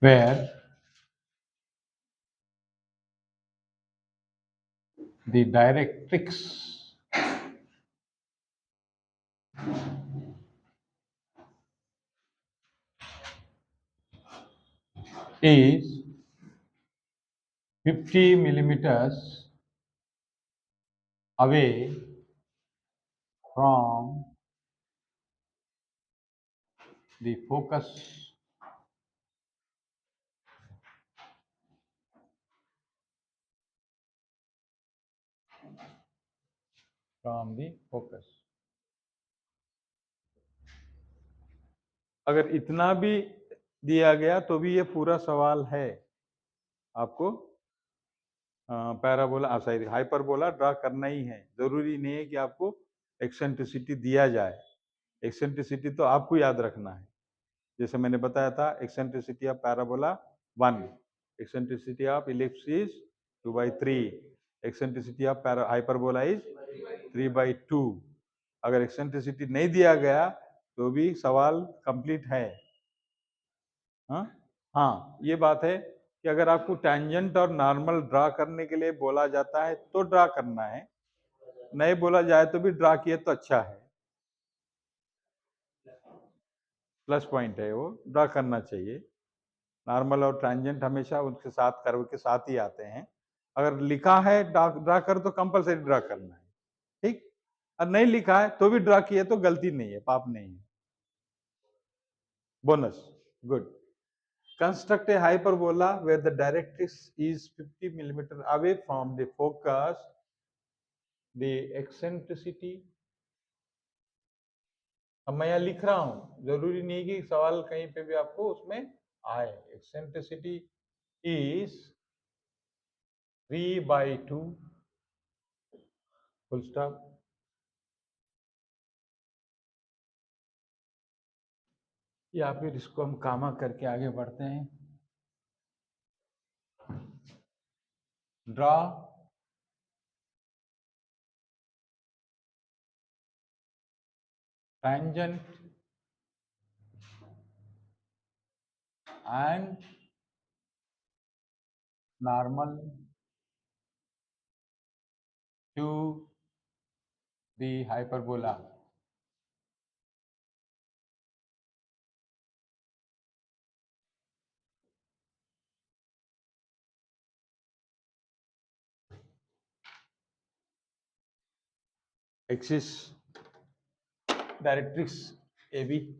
where the directrix is 50 millimeters away from the focus from the focus. अगर इतना भी दिया गया तो भी ये पूरा सवाल है आपको पैराबोला सॉरी हाइपरबोला ड्रा करना ही है। जरूरी नहीं है कि आपको एक्सेंट्रिसिटी दिया जाए। एक्सेंट्रिसिटी तो आपको याद रखना है। जैसे मैंने बताया था eccentricity of parabola 1, eccentricity of ellipse is 2/3, eccentricity of hyperbola is 3/2। अगर एक्सेंट्रिसिटी नहीं दिया गया तो भी सवाल कंप्लीट है। हाँ हाँ, ये बात है कि अगर आपको टेंजेंट और नॉर्मल ड्रा करने के लिए बोला जाता है तो ड्रा करना है, नहीं बोला जाए तो भी ड्रा किए तो अच्छा है। प्लस पॉइंट है, वो ड्रा करना चाहिए। नॉर्मल और ट्रांजेंट हमेशा उनके साथ कर्व के साथ ही आते हैं। अगर लिखा है ड्रा कर तो कंपलसरी ड्रा करना है, ठीक। और नहीं लिखा है तो भी ड्रा किए तो गलती नहीं है, पाप नहीं है। Bonus, good. Construct a hyperbola where the directrix is 50 millimeter away from the focus. The eccentricity, अब मैं यहाँ लिख रहा हूं, जरूरी नहीं कि सवाल कहीं पे भी आपको उसमें आए। Eccentricity is 3/2 full stop. या फिर इसको हम कामा करके आगे बढ़ते हैं। Draw tangent and normal to the hyperbola. Axis directrix AB.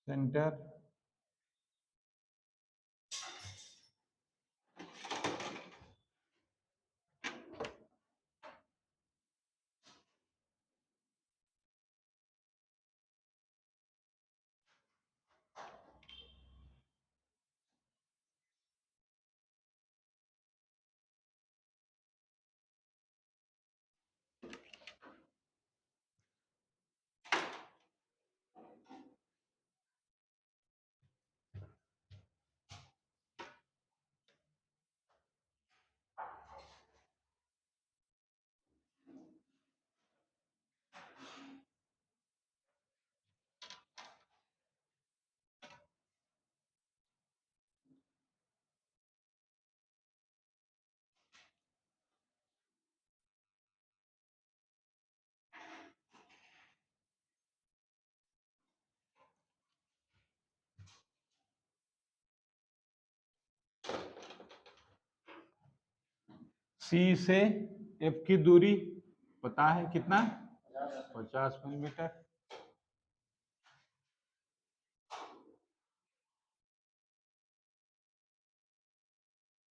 Center सी से एफ की दूरी पता है कितना, 50 मिलीमीटर।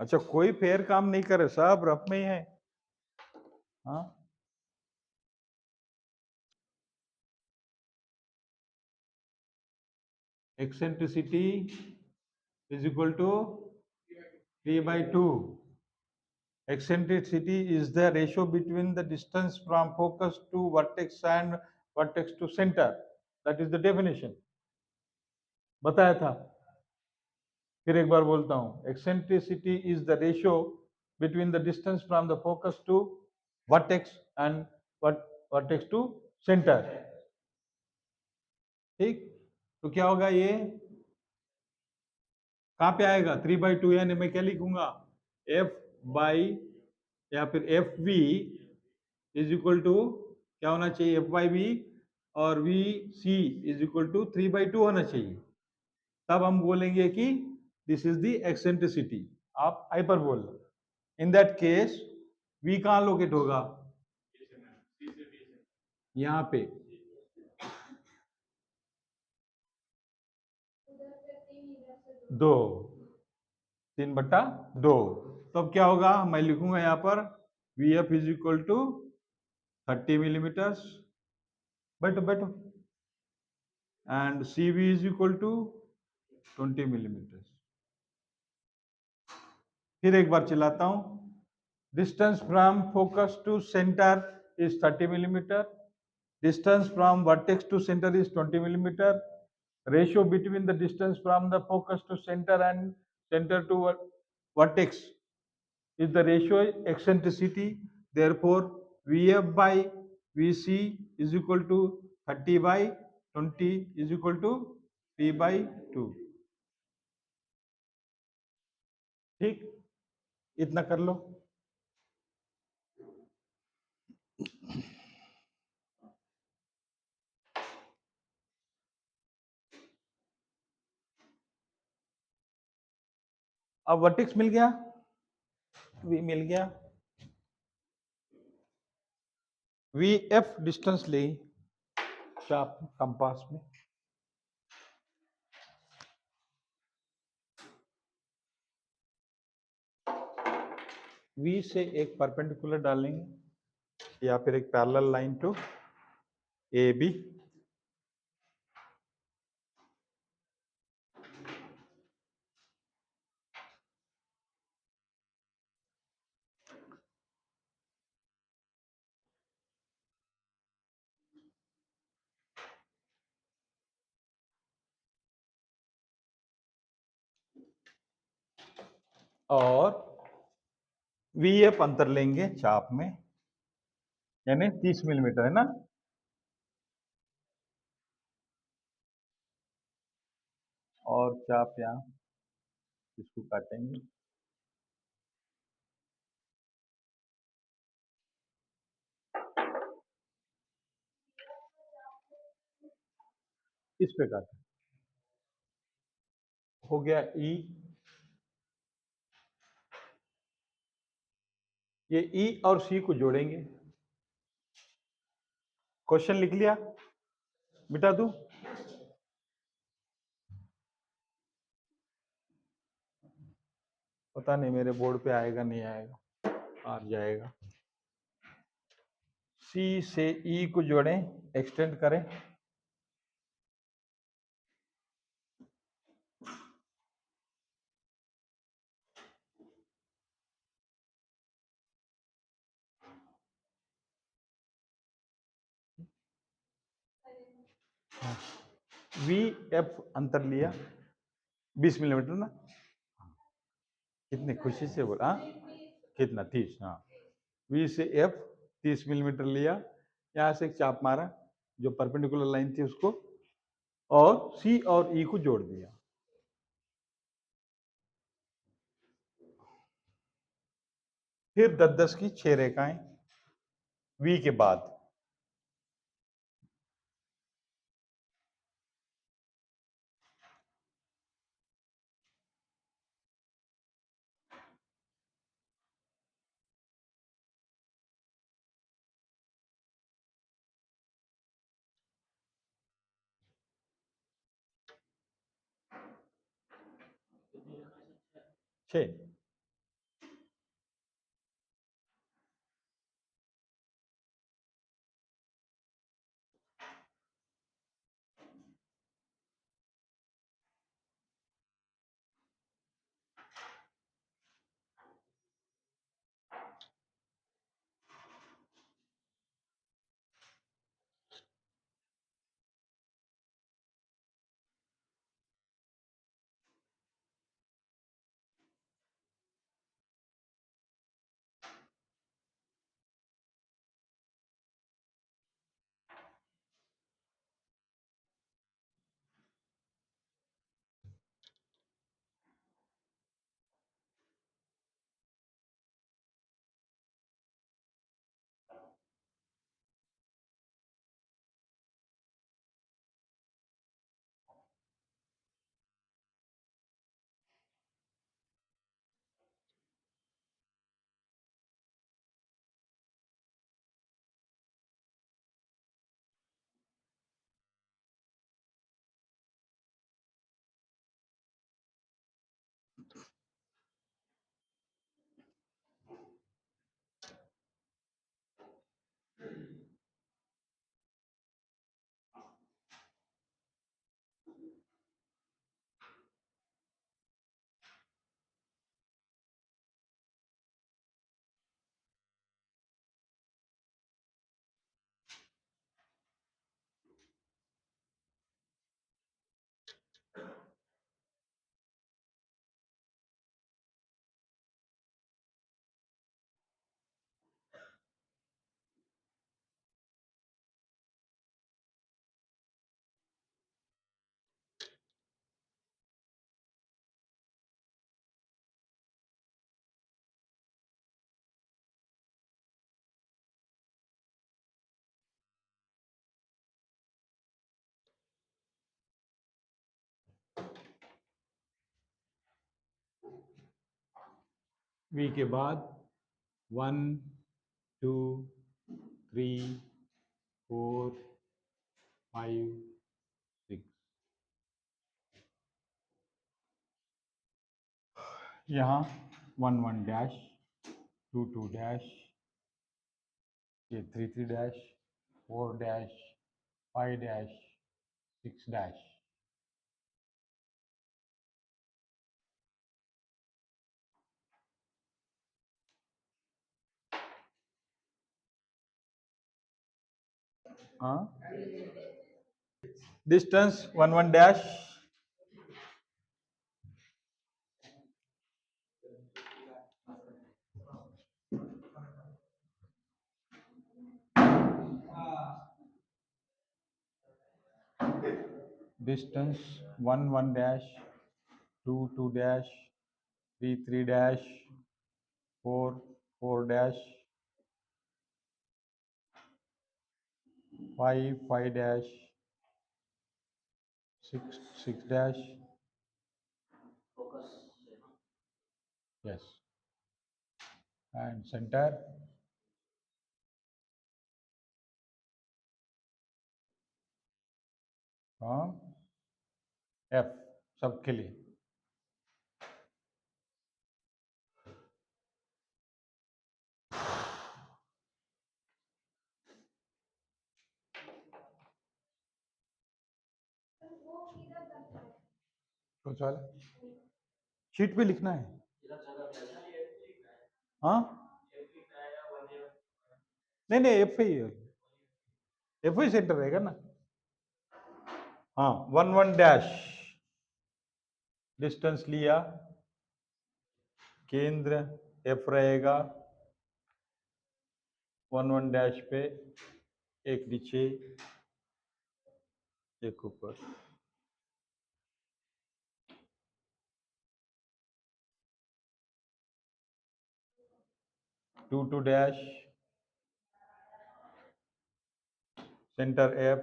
अच्छा, कोई फेयर काम नहीं करे, सब रफ में ही है। हाँ, eccentricity is equal to 3/2. Eccentricity is the ratio between the distance from focus to vertex and vertex to center. That is the definition. बताया था, फिर एक बार बोलता हूं, eccentricity is the ratio between the distance from the focus to vertex and vertex to center. ठीक, तो क्या होगा ये, कहां पे आएगा 3/2, यानी मैं क्या लिखूंगा, एफ बाई या फिर F V is equal to क्या होना चाहिए, एफ बाई वी, और V C is equal to 3/2 होना चाहिए। तब हम बोलेंगे कि this is the eccentricity of hyperbola. In that case V कहां लोकेट होगा, यहाँ पे, दो, 3/2। तब क्या होगा, मैं लिखूंगा यहाँ पर V F is equal to 30 millimetre, बैठो बैठो, and C V is equal to 20 millimetre. फिर एक बार चिल्लाता हूं, distance from focus to centre is 30 millimetre, distance from vertex to centre is 20 millimetre, ratio between the distance from the focus to center and center to vertex is the ratio eccentricity. Therefore vf by vc is equal to 30/20 is equal to p/2। ठीक, इतना कर लो। अब vertex मिल गया, we मिल गया, V F distance ले चाप compass में, we से एक परपेंडिकुलर डालेंगे या फिर एक parallel line to A B, और वी एफ अंतर लेंगे चाप में, यानी 30 मिलीमीटर है ना, और चाप यहाँ इसको काटेंगे, इस पे काटें, हो गया ई, ये ई और सी को जोड़ेंगे। क्वेश्चन लिख लिया, मिटा दूं, पता नहीं मेरे बोर्ड पे आएगा नहीं आएगा, आ जाएगा। सी से ई को जोड़ें, एक्सटेंड करें, वी एफ अंतर लिया 20 मिलीमीटर ना, कितनी खुशी से बोला, कितना 30, हाँ, वी से एफ 30 मिलीमीटर लिया, यहाँ से एक चाप मारा जो परपेंडिकुलर लाइन थी उसको, और सी और ई को जोड़ दिया। फिर 10-10 की 6 रेखाएं वी के बाद, 6। वी के बाद 1 2 3 4 5 6। यहाँ 1 1 डैश 2 2 डैश, ये 3 3 डैश 4 डैश 5 डैश 6 डैश। हाँ, distance 1 1 dash, distance 1 1 dash 2 2 dash 3 3 dash 4 4 dash 5 5 dash 6 6 dash. Yes, and center from F सबके लिए। कुछ वाला शीट पे लिखना है। हाँ, नहीं नहीं, एफ ही है, एफ ही सेंटर रहेगा ना। हाँ, 1 1 डैश डिस्टेंस लिया, केंद्र एफ रहेगा, 1 1 डैश पे एक नीचे एक ऊपर। 2 2 डैश सेंटर एफ,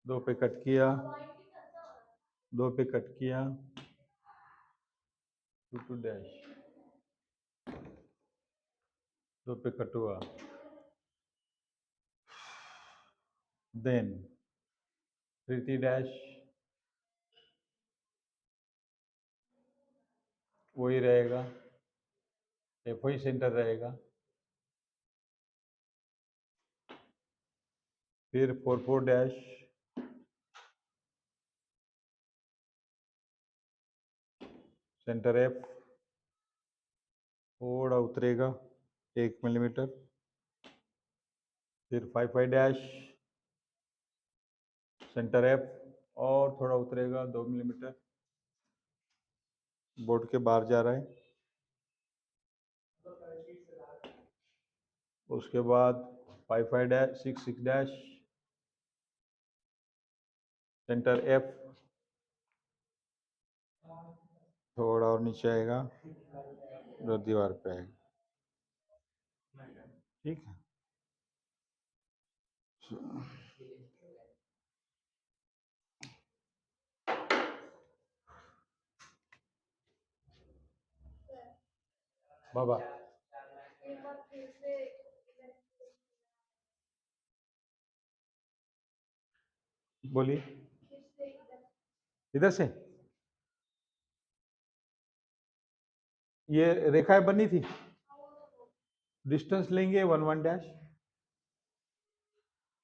दो पे कट किया, 2 पे कट किया, 2 2 डैश, 2 पे कट हुआ, देन 3 डैश वही रहेगा, एफ वही सेंटर रहेगा। फिर 4 डैश सेंटर एफ थोड़ा उतरेगा 1 मिलीमीटर। फिर 5 डैश सेंटर एफ और थोड़ा उतरेगा 2 मिलीमीटर, बोर्ड के बाहर जा रहा है। उसके बाद 5 डैश 6 डैश सेंटर एफ थोड़ा और नीचे आएगा, जो दीवार पे आएगा। ठीक है, बाबा बोलिए। इधर से ये रेखाएं बनी थी, डिस्टेंस लेंगे 1 डैश,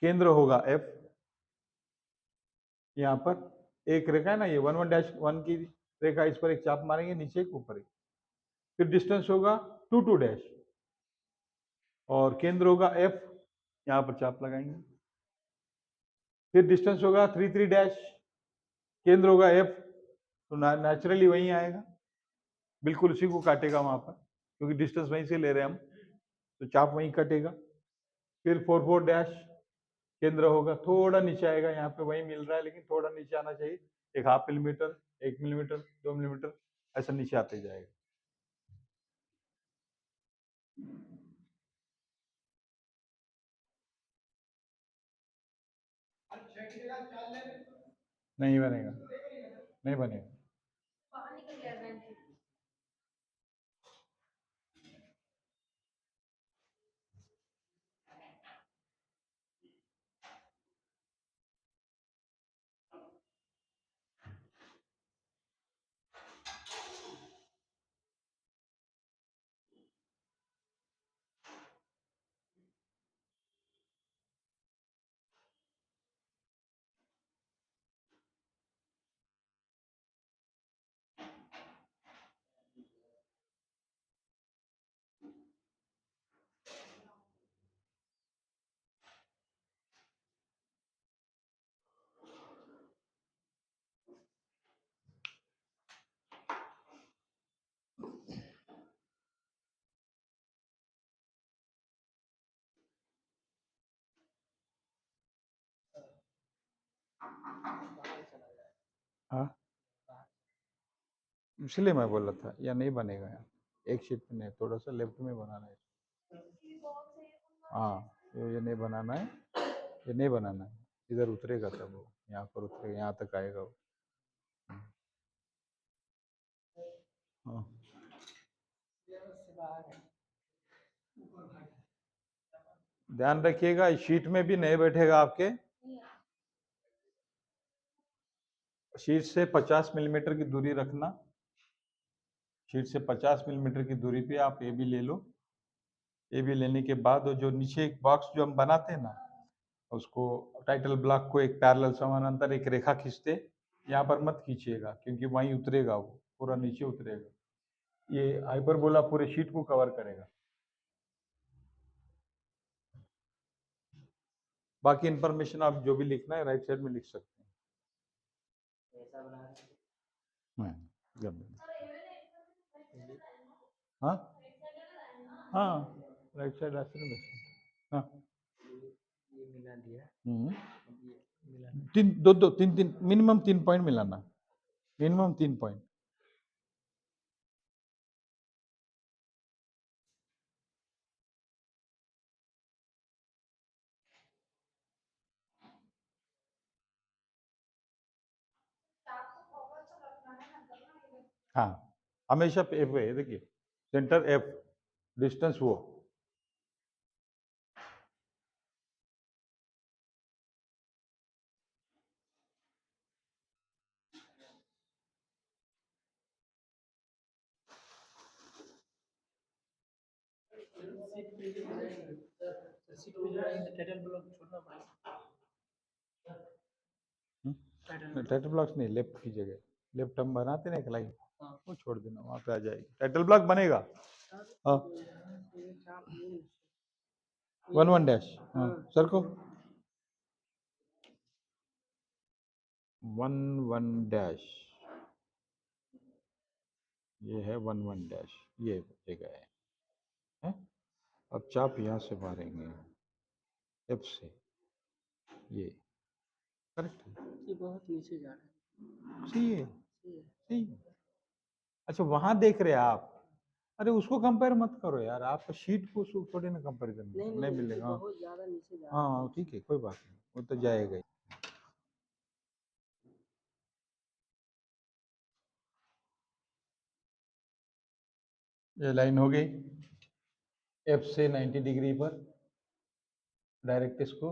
केंद्र होगा एफ। यहाँ पर एक रेखा है ना, ये 1 डैश 1 की रेखा, इस पर एक चाप मारेंगे, नीचे एक ऊपर एक। फिर डिस्टेंस होगा 2 डैश और केंद्र होगा एफ, यहाँ पर चाप लगाएंगे। फिर डिस्टेंस होगा 3 डैश, केंद्र होगा एफ, तो नेचुरली वहीं आएगा, बिल्कुल उसी को काटेगा वहां पर, क्योंकि डिस्टेंस वहीं से ले रहे हैं हम, तो चाप वहीं कटेगा। फिर 4 डैश केंद्र होगा, थोड़ा नीचे आएगा, यहाँ पे वही मिल रहा है लेकिन थोड़ा नीचे आना चाहिए, एक 0.5 मिलीमीटर, 1 मिलीमीटर, 2 मिलीमीटर, ऐसा नीचे आते जाएगा। नहीं बनेगा, नहीं बनेगा। हाँ, इसलिए मैं बोल रहा था या नहीं बनेगा यार, एक शीट में नहीं, थोड़ा सा लेफ्ट में बनाना है। हाँ, ये नहीं बनाना है, ये नहीं बनाना है, इधर उतरेगा तब वो, यहाँ पर उतरेगा, यहाँ तक आएगा वो। हाँ, ध्यान रखिएगा इस शीट में भी नहीं बैठेगा आपके, शीट से 50 मिलीमीटर की दूरी रखना, शीट से 50 मिलीमीटर की दूरी पे आप ए भी ले लो। ए भी लेने के बाद जो नीचे एक बॉक्स जो हम बनाते हैं ना, उसको टाइटल ब्लॉक को एक पैरेलल समानांतर एक रेखा खींचते, यहाँ पर मत खींचिएगा क्योंकि वहीं उतरेगा वो, पूरा नीचे उतरेगा, ये हाइपरबोला पूरे शीट को कवर करेगा। बाकी इंफॉर्मेशन आप जो भी लिखना है राइट साइड में लिख सकते हैं। हाँ हाँ, राइट साइड ऐसे में हाँ, तीन दो दो तीन तीन मिनिमम 3 पॉइंट मिलाना, मिनिमम 3 पॉइंट। हाँ, हमेशा एफ है, देखिए सेंटर एफ, डिस्टेंस वो टाइटल ब्लॉक्स नहीं, लेफ्ट की जगह लेफ्ट हम बनाते ना एक लाइन, वो छोड़ देना, वहां पे आ जाएगी, टाइटल ब्लॉक बनेगा। हाँ, 1 1 डैश, हाँ सर को 1 1 डैश, ये है 1 1 डैश, ये जगह है? अब चाप यहाँ से मारेंगे एफ से, ये करेक्ट है, ये बहुत नीचे जा रहा है। सही है, सही है। सही है। अच्छा वहां देख रहे हैं आप, अरे उसको कंपेयर मत करो यार, आप शीट को उसको थोड़ी ना कंपेरिजन नहीं ये मिलेगा। बहुत ज्यादा नीचे जा रहा है। हाँ ठीक है, कोई बात नहीं, वो तो जाएगा ही। ये लाइन हो गई एफ से 90 डिग्री पर, डायरेक्ट इसको,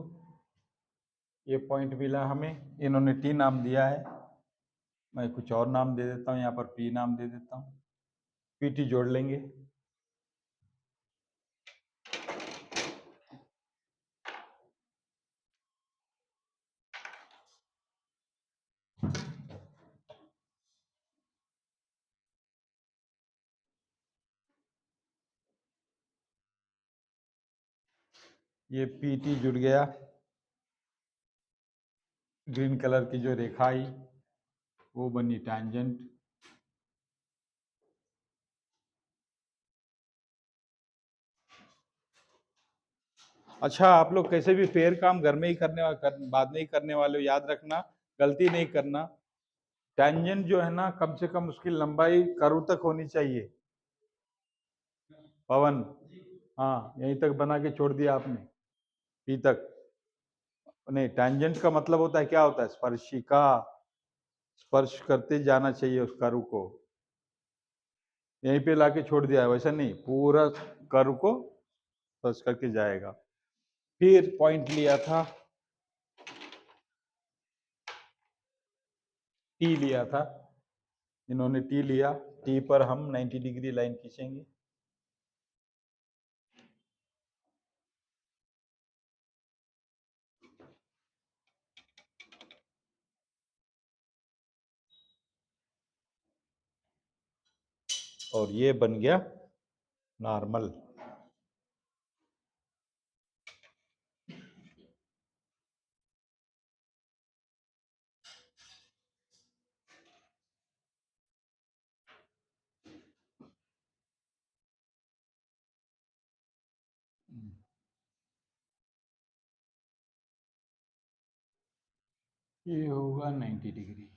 ये पॉइंट मिला हमें, इन्होंने टी नाम दिया है, मैं कुछ और नाम दे देता हूँ, यहाँ पर पी नाम दे देता हूँ, पीटी जोड़ लेंगे। ये पीटी जुड़ गया, ग्रीन कलर की जो रेखा आई वो बनी टैंजेंट। अच्छा आप लोग कैसे भी फेयर काम घर में ही बाद में ही करने वाले हो, याद रखना, गलती नहीं करना। टैंजेंट जो है ना, कम से कम उसकी लंबाई कर्व तक होनी चाहिए। पवन, हाँ यहीं तक बना के छोड़ दिया आपने, पी तक नहीं। टैंजेंट का मतलब होता है, क्या होता है, स्पर्शिका, स्पर्श करते जाना चाहिए उस कर्व को, यहीं पे लाके छोड़ दिया है, वैसा नहीं, पूरा कर्व को स्पर्श करके जाएगा। फिर पॉइंट लिया था, टी लिया था, इन्होंने टी लिया, टी पर हम 90 डिग्री लाइन खींचेंगे। और ये बन गया नॉर्मल। ये होगा 90 डिग्री।